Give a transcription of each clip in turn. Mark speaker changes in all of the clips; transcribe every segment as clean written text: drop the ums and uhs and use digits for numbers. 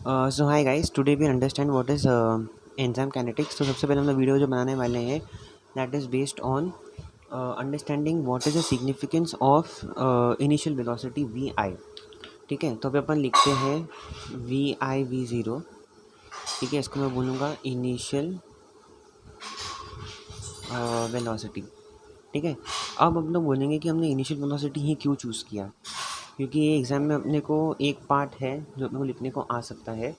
Speaker 1: So hi guys, today we understand what is enzyme kinetics. तो सबसे पहले हम लोग वीडियो जो बनाने वाले हैं that is based on understanding what is the significance of initial velocity V I. ठीक है, तो अभी अपन लिखते हैं वी आई वी ज़ीरो। ठीक है, इसको मैं बोलूँगा इनिशियल वेलोसिटी। ठीक है, अब हम लोग बोलेंगे कि हमने इनिशियल वेलोसिटी ही क्यों चूज़ किया, क्योंकि ये एग्ज़ाम में अपने को एक पार्ट है जो अपने को लिखने को आ सकता है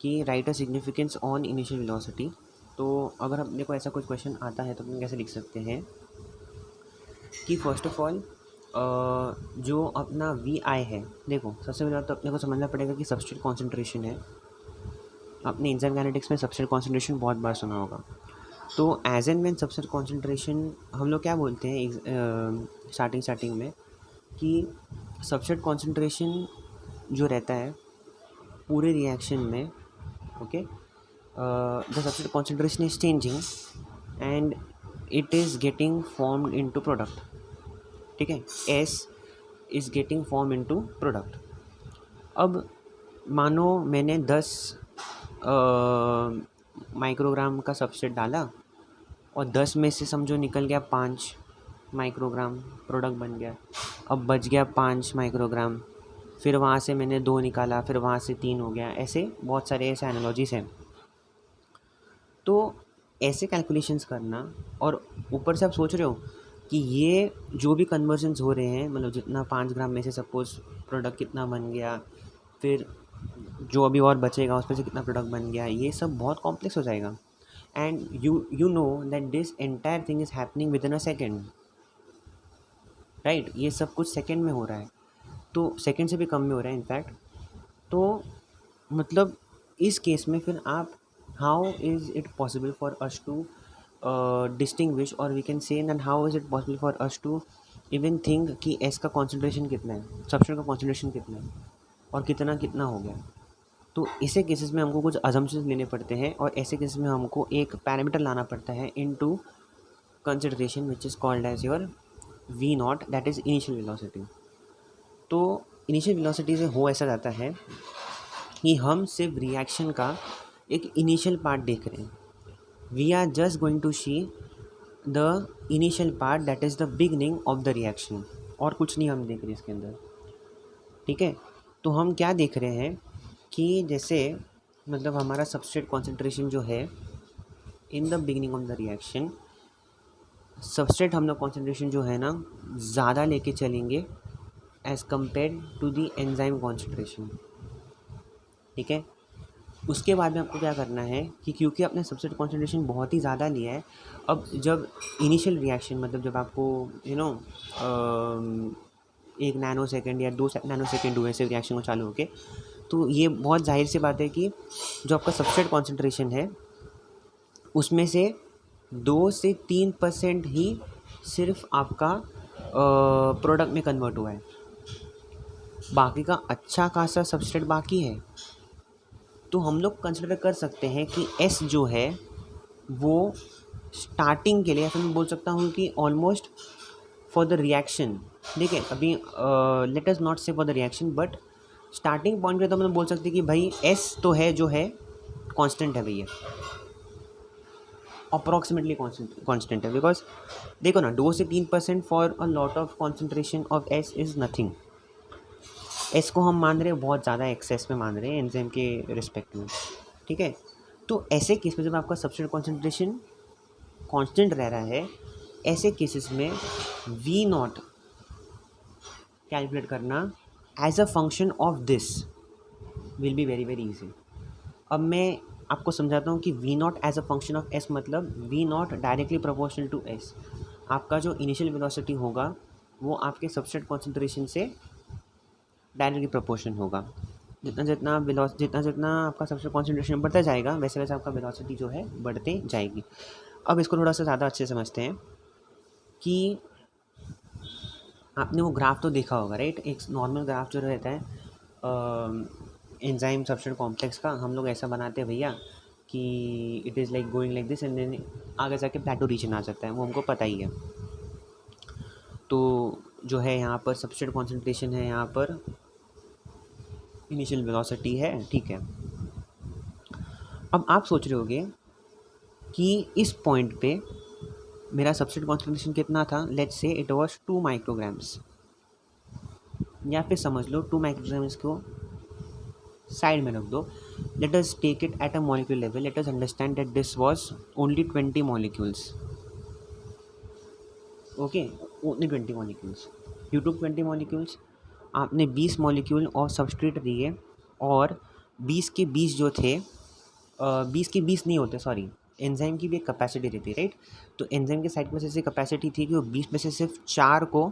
Speaker 1: कि right a significance on initial velocity. तो अगर अपने को ऐसा कुछ क्वेश्चन आता है तो अपन कैसे लिख सकते हैं कि फर्स्ट ऑफ ऑल जो अपना वी आई है, देखो सबसे पहले तो अपने को समझना पड़ेगा कि सबस्ट्रेट कॉन्सेंट्रेशन है। आपने एंजाइम काइनेटिक्स में सबस्ट्रेट कॉन्सेंट्रेशन बहुत बार सुना होगा। तो as and when substrate concentration, हम लोग क्या बोलते हैं स्टार्टिंग में कि सबस्ट्रेट कॉन्सेंट्रेशन जो रहता है पूरे रिएक्शन में, okay, the substrate concentration is changing and it is getting formed into product. ठीक है, S is getting formed into product. अब मानो मैंने 10 माइक्रोग्राम का सबस्ट्रेट डाला और 10 में से समझो निकल गया 5 माइक्रोग्राम, प्रोडक्ट बन गया। अब बच गया 5 माइक्रोग्राम, फिर वहाँ से मैंने 2 निकाला, फिर वहाँ से 3 हो गया। ऐसे बहुत सारे ऐसे एनालॉजीज हैं। तो ऐसे कैलकुलेशंस करना, और ऊपर से आप सोच रहे हो कि ये जो भी कन्वर्जन्स हो रहे हैं, मतलब जितना 5 ग्राम में से सपोज प्रोडक्ट कितना बन गया, फिर जो अभी और बचेगा उस पर से कितना प्रोडक्ट बन गया, ये सब बहुत कॉम्प्लेक्स हो जाएगा। And you know that this entire thing is happening with in a second, right. ये सब कुछ सेकेंड में हो रहा है, तो सेकेंड से भी कम में हो रहा है इनफैक्ट। तो मतलब इस केस में फिर आप, how is it possible for us to distinguish, और we can say that how is it possible for us to even think कि एस का कॉन्सेंट्रेशन कितना है, सबस्ट्रेट का कॉन्सेंट्रेशन कितना है और कितना कितना हो गया। तो ऐसे केसेस में हमको कुछ अजम्पशंस लेने पड़ते हैं, और ऐसे केसेस में हमको एक पैरामीटर लाना पड़ता है into consideration which is called as your V naught, that is initial velocity. तो इनिशियल वेलोसिटी से हो ऐसा जाता है कि हम सिर्फ रिएक्शन का एक इनिशियल पार्ट देख रहे हैं। We are just going to see the initial part, that is the beginning of the reaction, और कुछ नहीं हम देख रहे इसके अंदर। ठीक है, तो हम क्या देख रहे हैं कि जैसे मतलब हमारा सबस्ट्रेट कॉन्सेंट्रेशन जो है in the beginning of the reaction, substrate हम लोग कॉन्सेंट्रेशन जो है ना ज़्यादा लेके चलेंगे as compare to the enzyme concentration. ठीक है, उसके बाद में आपको क्या करना है कि क्योंकि आपने सबस्ट्रेट कॉन्सेंट्रेशन बहुत ही ज़्यादा लिया है, अब जब इनिशियल रिएक्शन, मतलब जब आपको एक नैनो सेकेंड या 2 नैनो सेकेंड हुए से रिएक्शन को चालू होके, तो ये बहुत जाहिर सी बात है कि जो आपका सबस्ट्रेट कॉन्सेंट्रेशन है उसमें से 2 से 3% ही सिर्फ आपका प्रोडक्ट में कन्वर्ट हुआ है, बाकी का अच्छा खासा सबस्ट्रेट बाकी है। तो हम लोग कंसिडर कर सकते हैं कि S जो है वो स्टार्टिंग के लिए, ऐसा मैं बोल सकता हूँ कि ऑलमोस्ट फॉर द रिएक्शन, ठीक है, अभी लेट अस नॉट से for the reaction but starting point पे तो हम लोग बोल सकते हैं कि भाई S तो है जो है कांस्टेंट है भैया, अप्रॉक्सीमेटली कांस्टेंट है। बिकॉज देखो ना, 2 से 3% for a lot of concentration of S is nothing. S को हम मान रहे हैं बहुत ज़्यादा एक्सेस में मान रहे हैं एंजाइम के रिस्पेक्ट में। ठीक है, तो ऐसे केस में जब आपका सबस्ट्रेट कॉन्सेंट्रेशन कांस्टेंट रह रहा है, ऐसे केसेस में वी नॉट कैलकुलेट करना as a function of this will be very very easy. अब मैं आपको समझाता हूँ कि we not as a function of S मतलब we not directly proportional to S. आपका जो इनिशियल वेलोसिटी होगा वो आपके सबस्ट्रेट कॉन्सेंट्रेशन से डायरेक्टली प्रोपोर्शन होगा। जितना जितना आपका सबस्ट्रेट कॉन्सेंट्रेशन बढ़ता जाएगा वैसे वैसे आपका वेलोसिटी जो है बढ़ते जाएगी। अब इसको थोड़ा सा ज़्यादा अच्छे से समझते हैं कि आपने वो ग्राफ तो देखा होगा, राइट। एक नॉर्मल ग्राफ जो रहता है एंजाइम सबस्ट्रेट कॉम्प्लेक्स का, हम लोग ऐसा बनाते हैं भैया कि it is like going like this and then आगे जाके प्लेटो रीजन आ जाता है, वो हमको पता ही है। तो जो है यहाँ पर सबस्ट्रेट कॉन्सेंट्रेशन है, यहाँ पर इनिशियल वेलोसिटी है, ठीक है। अब आप सोच रहे होगे कि इस पॉइंट पे मेरा सबस्ट्रेट कॉन्सेंट्रेशन कितना था, let's say it was 2 micrograms, या फिर समझ लो 2 माइक्रोग्राम्स को साइड में रख दो. Let us take it at a molecule level. Let us understand that this was only 20 molecules. Okay, only 20 molecules. You took 20 molecules. आपने 20 मॉलिक्यूल और सबस्ट्रेट दिए, और 20 के 20 जो थे, 20 के 20 नहीं होते, सॉरी, एंजाइम की भी एक कैपेसिटी रहती है, राइट. तो एंजाइम के साइड में से ऐसी कैपेसिटी थी कि वो 20 में से सिर्फ 4 को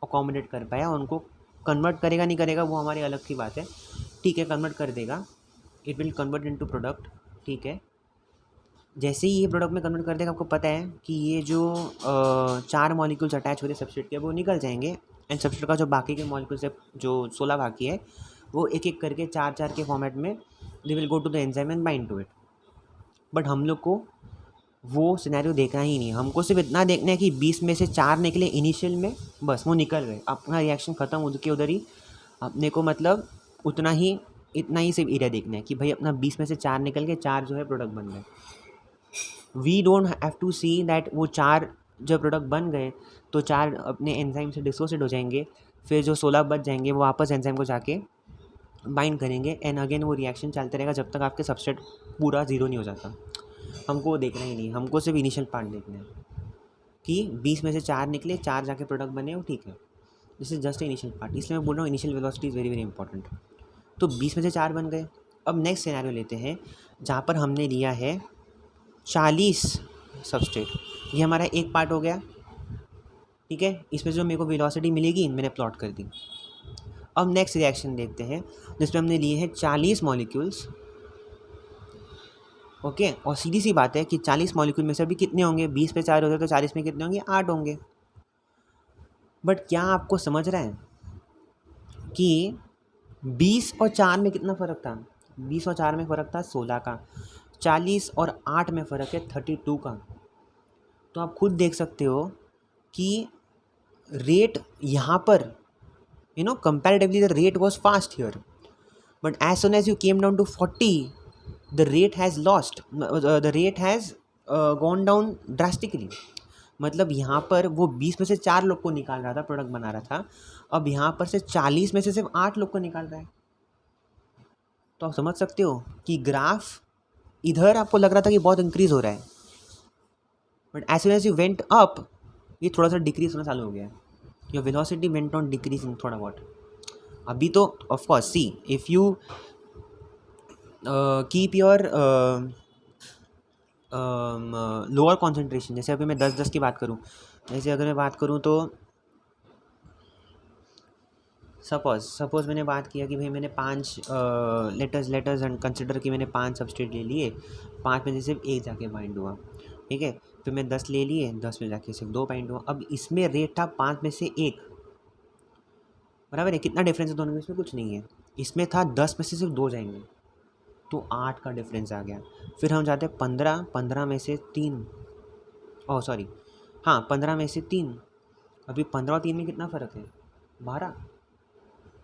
Speaker 1: अकोमोडेट कर पाया. उनको कन्वर्ट करेगा नहीं करेगा वो हमारी अलग की बात है, ठीक है, कन्वर्ट कर देगा. It will convert into product, ठीक है. जैसे ही ये प्रोडक्ट में कन्वर्ट कर देगा, आपको पता है कि ये जो 4 मॉलिक्यूल्स अटैच होते हैं सबस्ट्रेट के, वो निकल जाएंगे. एंड सबस्ट्रेट का जो बाकी के मॉलिक्यूल्स है, जो 16 बाकी है, वो एक एक करके 4-4 के फॉर्मेट में they will go to the enzyme and bind to it. But हम लोग को वो सिनेरियो देखना ही नहीं. हमको सिर्फ इतना देखना है कि 20 में से 4 निकले इनिशियल में, बस वो निकल गए, अपना रिएक्शन ख़त्म उधर के उधर ही. अपने को मतलब इतना ही सिर्फ एरिया देखना है कि भाई अपना 20 में से 4 निकल के 4 जो है प्रोडक्ट बन गए. We don't have to see that वो 4 जब प्रोडक्ट बन गए तो 4 अपने एंजाइम से डिसोसिएट हो जाएंगे, फिर जो 16 बच जाएंगे वो वापस एंजाइम को जाके बाइंड करेंगे, एंड अगेन वो रिएक्शन चलते रहेगा जब तक आपके सबस्ट्रेट पूरा ज़ीरो नहीं हो जाता. हमको वो देखना ही नहीं, हमको सिर्फ इनिशियल पार्ट देखना है कि 20 में से 4 निकले, 4 जाके प्रोडक्ट बने, वो ठीक है. This is just initial part. इसलिए मैं बोल रहा हूँ initial velocity is very very important. तो 20 में से 4 बन गए. अब नेक्स्ट सिनेरियो लेते हैं जहाँ पर हमने लिया है 40 सबस्ट्रेट. ये हमारा एक पार्ट हो गया, ठीक है. इसमें जो मेरे को वेलोसिटी मिलेगी मैंने प्लॉट कर दी. अब नेक्स्ट रिएक्शन देखते हैं जिसमें हमने लिए हैं 40 मॉलिक्यूल्स. ओके, और सीधी सी बात है कि 40 मॉलिक्यूल में से अभी कितने होंगे, 20 पे 4 होते तो 40 में कितने होंगे, 8 होंगे. बट क्या आपको समझ रहे हैं कि 20 और 4 में कितना फ़र्क था? 20 और 4 में फ़र्क था 16 का. 40 और 8 में फ़र्क है 32 का. तो आप खुद देख सकते हो कि रेट यहाँ पर, comparatively the rate was fast here, but as soon as you came down to 40, the rate has gone down drastically. मतलब यहाँ पर वो 20 में से 4 लोग को निकाल रहा था, प्रोडक्ट बना रहा था, अब यहाँ पर से 40 में से सिर्फ 8 लोग को निकाल रहा है. तो आप समझ सकते हो कि ग्राफ इधर आपको लग रहा था कि बहुत इंक्रीज़ हो रहा है, but as soon as you went up ये थोड़ा सा डिक्रीज होना चालू हो गया है. Your velocity went on decreasing थोड़ा बहुत. अभी तो of course see if you keep your lower concentration, जैसे अभी मैं 10-10 की बात करूँ, जैसे अगर मैं बात करूँ तो सपोज मैंने बात किया कि भाई मैंने 5 लेटर्स एंड कंसिडर कि मैंने 5 सबस्ट्रेट ले लिए, 5 में से सिर्फ 1 जाके बाइंड हुआ, ठीक है. फिर मैं 10 ले लिए, 10 में जाके सिर्फ 2 बाइंड हुआ. अब इसमें रेट था 5 में से 1, बराबर है. कितना डिफरेंस है दोनों में? इसमें कुछ नहीं है. इसमें था 10 में से सिर्फ 2 जाएंगे, तो 8 का डिफरेंस आ गया. फिर हम जाते हैं 15 में से 3, 15 में से 3. अभी 15 और 3 में कितना फ़र्क है? 12.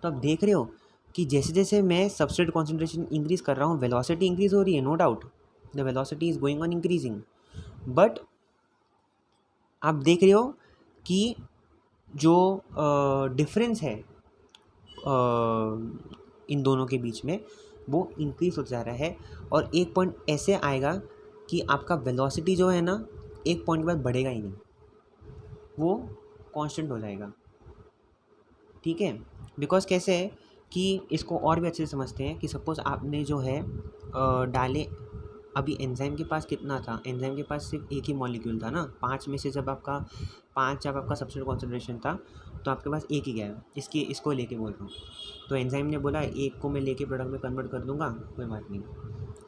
Speaker 1: तो अब देख रहे हो कि जैसे जैसे मैं सबस्ट्रेट कॉन्सेंट्रेशन इंक्रीज़ कर रहा हूँ, वेलोसिटी इंक्रीज़ हो रही है, no doubt the velocity is going on increasing. But आप देख रहे हो कि जो डिफरेंस है इन दोनों के बीच में वो इंक्रीज़ होता जा रहा है. और एक पॉइंट ऐसे आएगा कि आपका वेलोसिटी जो है ना, एक पॉइंट के बाद बढ़ेगा ही नहीं, वो कांस्टेंट हो जाएगा, ठीक है. बिकॉज कैसे है कि इसको और भी अच्छे से समझते हैं कि सपोज़ आपने जो है डाले, अभी एंजाइम के पास कितना था? एंजाइम के पास सिर्फ एक ही मॉलिक्यूल था ना. 5 में से जब आपका सबस्ट्रेट कॉन्सेंट्रेशन था तो आपके पास एक ही गया. इसको लेके बोल रहा हूँ. तो एंजाइम ने बोला एक को मैं लेके प्रोडक्ट में कन्वर्ट कर दूंगा, कोई बात नहीं.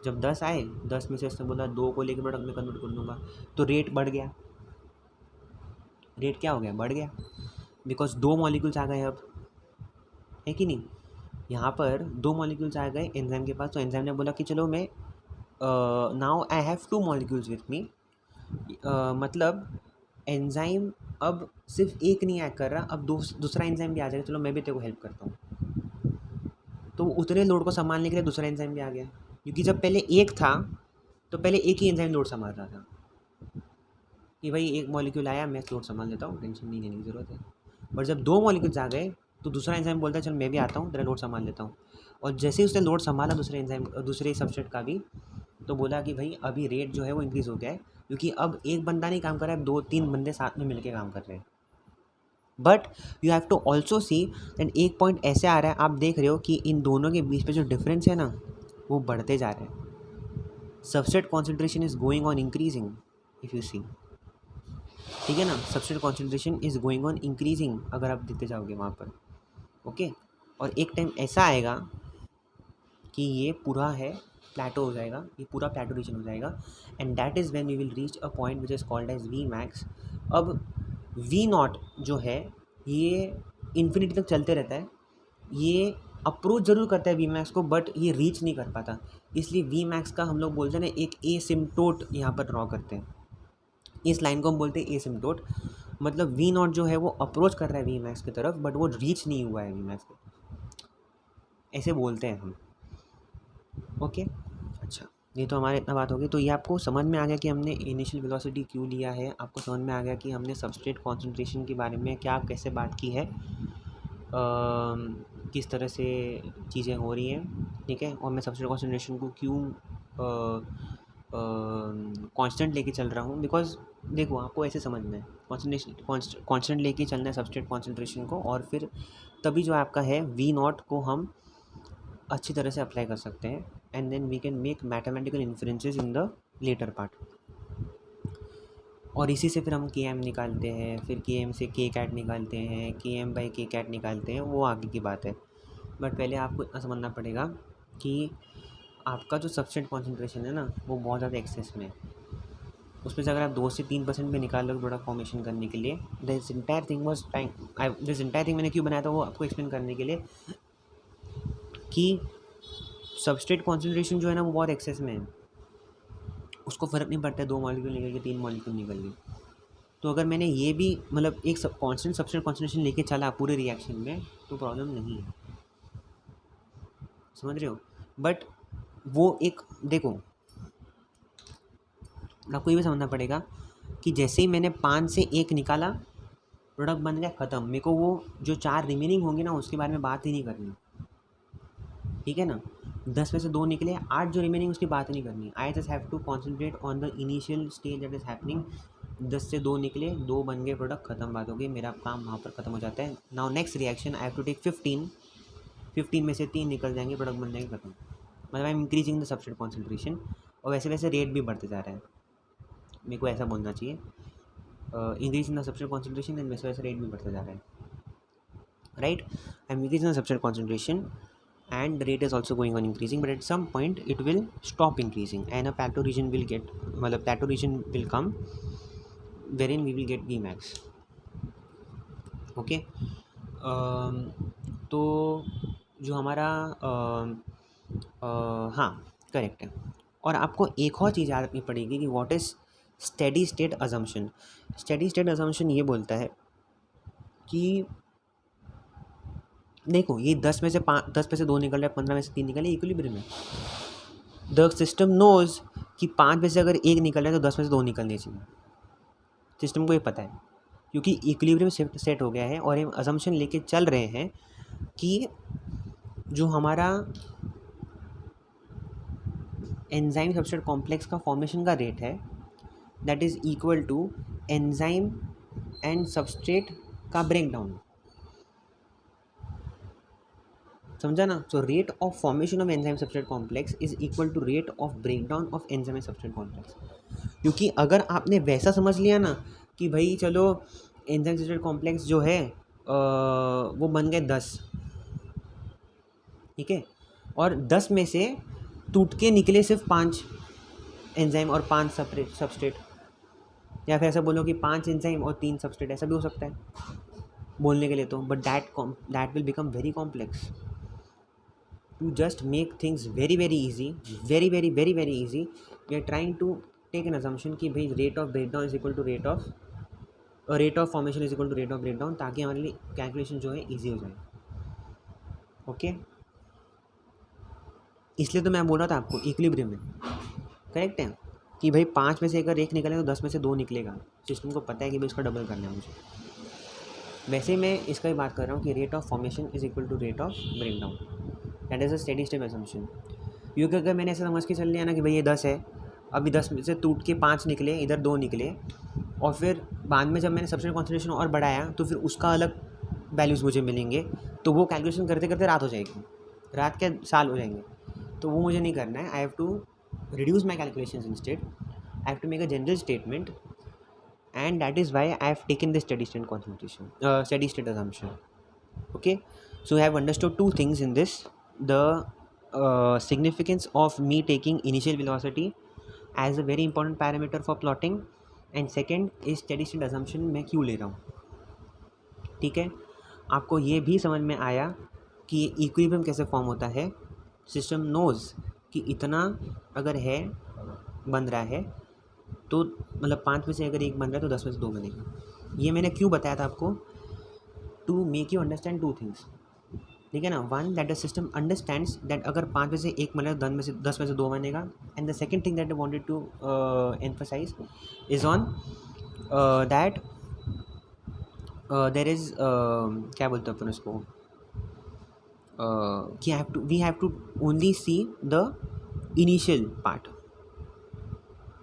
Speaker 1: जब 10 आए, 10 में से उसने बोला 2 को लेके प्रोडक्ट में कन्वर्ट कर दूंगा, तो रेट बढ़ गया. रेट क्या हो गया? बढ़ गया, बिकॉज 2 मॉलिक्यूल्स आ गए. अब है कि नहीं? यहाँ पर 2 मॉलिक्यूल्स आ गए एंजाइम के पास. तो एंजाइम ने बोला कि चलो मैं now I have 2 molecules with me. मतलब एंजाइम अब सिर्फ एक नहीं ऐड कर रहा, अब दूसरा एंजाइम भी आ जाएगा, चलो मैं भी तेरे को हेल्प करता हूँ. तो उतने लोड को संभालने के लिए दूसरा एंजाइम भी आ गया, क्योंकि जब पहले एक था तो पहले एक ही एंजाइम लोड संभाल रहा था कि भाई एक मॉलिक्यूल आया, मैं लोड संभाल लेता हूँ, टेंशन नहीं लेने की ज़रूरत है। बट जब दो मॉलिक्यूल्स आ गए तो दूसरा एंजाइम बोलता है चल मैं भी आता हूँ, तेरा लोड संभाल लेता हूँ। और जैसे ही उसने लोड संभाला दूसरे सबस्ट्रेट का भी, तो बोला कि भाई अभी रेट जो है वो इंक्रीज़ हो गया है, क्योंकि अब एक बंदा नहीं काम कर रहा है, 2-3 बंदे साथ में मिलकर काम कर रहे हैं। But you have to also see that एक पॉइंट ऐसे आ रहा है, आप देख रहे हो कि इन दोनों के बीच में जो डिफरेंस है ना वो बढ़ते जा रहे हैं। Substrate concentration is going on increasing, if you see, ठीक है ना, substrate concentration is going on increasing अगर आप देखते जाओगे वहाँ पर, ओके। और एक टाइम ऐसा आएगा कि ये पूरा है प्लेटो हो जाएगा, ये पूरा प्लेटो रीजन हो जाएगा, and that is when we will reach a point which is called as V max. अब वी नॉट जो है ये इन्फिनिटी तक चलते रहता है, ये अप्रोच ज़रूर करता है वी मैक्स को, बट ये रीच नहीं कर पाता, इसलिए वी मैक्स का हम लोग बोलते हैं ना एक एसिम्प्टोट यहाँ पर ड्रॉ करते हैं। इस लाइन को हम बोलते हैं एसिम्प्टोट, मतलब वी नॉट जो है वो अप्रोच कर रहा है वी मैक्स की तरफ, बट वो रीच नहीं हुआ है वी मैक्स को, ऐसे बोलते हैं हम, ओके। अच्छा, ये तो हमारे इतना बात हो गई। तो ये आपको समझ में आ गया कि हमने इनिशियल वेलोसिटी क्यों लिया है, आपको समझ में आ गया कि हमने सबस्ट्रेट कॉन्सेंट्रेशन के बारे में क्या कैसे बात की है, किस तरह से चीज़ें हो रही हैं, ठीक है। और मैं सबस्ट्रेट कॉन्सेंट्रेशन को क्यों कांस्टेंट लेके चल रहा हूँ, बिकॉज देखो आपको ऐसे समझना है, कॉन्सेंट्रेशन कांस्टेंट लेके चलना है सबस्ट्रेट कॉन्सेंट्रेशन को, और फिर तभी जो आपका है वी नॉट को हम अच्छी तरह से अप्लाई कर सकते हैं, and then we can make mathematical inferences in the latter part. और इसी से फिर हम के एम निकालते हैं, फिर के एम से के कैट निकालते हैं, के एम बाई के कैट निकालते हैं, वो आगे की बात है। बट पहले आपको इतना समझना पड़ेगा कि आपका जो सबस्ट्रेट कॉन्सेंट्रेशन है ना वो बहुत ज़्यादा एक्सेस में है, उसमें से अगर आप 2 से 3% भी निकाल लो प्रोडक्ट फॉर्मेशन करने के लिए, दिस इंटायर थिंग मैंने क्यों बनाया था वो आपको एक्सप्लेन करने के लिए कि सबस्ट्रेट कॉन्सेंट्रेशन जो है ना वो बहुत एक्सेस में है, उसको फ़र्क नहीं पड़ता है 2 मॉलिक्यूल निकल गए 3 मॉलिक्यूल निकल गए। तो अगर मैंने ये भी मतलब एक कांस्टेंट सबस्ट्रेट कॉन्सेंट्रेशन लेके चला पूरे रिएक्शन में तो प्रॉब्लम नहीं है, समझ रहे हो। बट वो एक देखो आपको ये भी समझना पड़ेगा कि जैसे ही मैंने 5 से 1 निकाला प्रोडक्ट बन गया ख़त्म, मेरे को वो जो 4 रिमेनिंग होंगे ना उसके बारे में बात ही नहीं करनी, ठीक है ना। 10 में से 2 निकले, 8 जो रिमेनिंग उसकी बात नहीं करनी, I just have to concentrate on the initial stage that is happening. 10 से 2 निकले, 2 बन गए प्रोडक्ट, ख़त्म बात हो गई, मेरा काम वहाँ पर ख़त्म हो जाता है। Now next reaction I have to take 15 में से 3 निकल जाएंगे, प्रोडक्ट बन जाएंगे, ख़त्म। मतलब I am increasing the substrate concentration, और वैसे वैसे रेट भी बढ़ते जा रहा है, मेरे को ऐसा बोलना चाहिए, increase in the substrate concentration and वैसे वैसे रेट भी बढ़ते जा रहा है, right. I am increasing the substrate concentration and the rate is also going on increasing, but at some point it will stop increasing and a plateau region will get, मतलब plateau region will come wherein we will get Vmax, okay। तो जो हमारा हाँ correct है। और आपको एक और चीज़ याद रखनी पड़ेगी कि what is steady state assumption. Steady state assumption ये बोलता है कि देखो ये 10 में से 2 निकल रहा है, 15 में से 3 निकल रहा है, इक्विलिब्रियम में द सिस्टम नोज कि 5 में से अगर 1 निकल रहा है तो 10 में से 2 निकलने चाहिए, सिस्टम को ये पता है, क्योंकि इक्विलिब्रियम सेट हो गया है। और हम अजम्पशन लेके चल रहे हैं कि जो हमारा एंजाइम सबस्ट्रेट कॉम्प्लेक्स का फॉर्मेशन का रेट है that is equal to enzyme and substrate का ब्रेक डाउन, समझा ना। So rate of formation of enzyme substrate complex is equal to rate of break down of enzyme and substrate complex. क्योंकि अगर आपने वैसा समझ लिया ना कि भाई चलो एंजाइम सबस्ट्रेट कॉम्प्लेक्स जो है वो बन गए 10, ठीक है, और 10 में से टूट के निकले सिर्फ 5 एंजाइम और 5 सबस्ट्रेट, या फिर ऐसा बोलो कि 5 एंजाइम और 3 सबस्ट्रेट, ऐसा भी हो सकता है बोलने के लिए तो, but that will become very complex. To just make things very very easy, very easy, we are trying to take an assumption कि भाई rate of breakdown is equal to rate of formation is equal to rate of breakdown, ताकि हमारे लिए calculation जो है easy हो जाए, okay. इसलिए तो मैं बोल रहा था आपको इक्विलिब्रियम में करेक्ट है कि भाई 5 में से अगर 1 निकले तो 10 में से 2 निकलेगा, सिस्टम को पता है कि भाई इसका डबल करना है मुझे। वैसे ही मैं इसका ही बात कर रहा हूँ कि rate of formation is equal to rate of break down, that is a steady state assumption. क्योंकि अगर मैंने ऐसा समझ के चल लिया ना कि भाई ये 10 है, अभी 10 में से टूट के 5 निकले, इधर 2 निकले, और फिर बाद में जब मैंने सब्सट्रेट कॉन्सेंट्रेशन और बढ़ाया तो फिर उसका अलग वैल्यूज़ मुझे मिलेंगे, तो वो कैलकुलेशन करते करते रात हो जाएगी, रात के साल हो जाएंगे, तो वो मुझे नहीं करना है। I have to reduce my calculation instead, I have to make a general statement, and that is why I have taken the steady state concentration, steady state assumption. Okay, so I have understood two things in this: the significance of me taking initial velocity as a very important parameter for plotting, and second is steady state assumption मैं क्यों ले रहा हूँ। ठीक है, आपको ये भी समझ में आया कि इक्विलिब्रियम कैसे फॉर्म होता है। सिस्टम नोज कि इतना अगर है बन रहा है तो मतलब 5 में से अगर 1 बन रहा है तो 10 में से 2 बनेगा। ये मैंने क्यों बताया था आपको, to make you understand 2 things. ठीक है ना, one that the system understands that अगर 5 में से 1 बन रहा है तो 10 में से 2 बनेगा। And the second thing that I wanted to emphasise is on that there is क्या बोलते हैं अपन उसको, कि we have to only see the initial part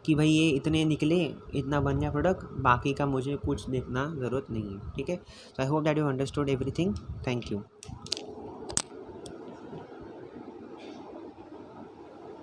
Speaker 1: कि भाई ये इतने निकले, इतना बन गया प्रोडक्ट, बाकी का मुझे कुछ देखना ज़रूरत नहीं है। ठीक है, so I hope that you understood everything. Thank you.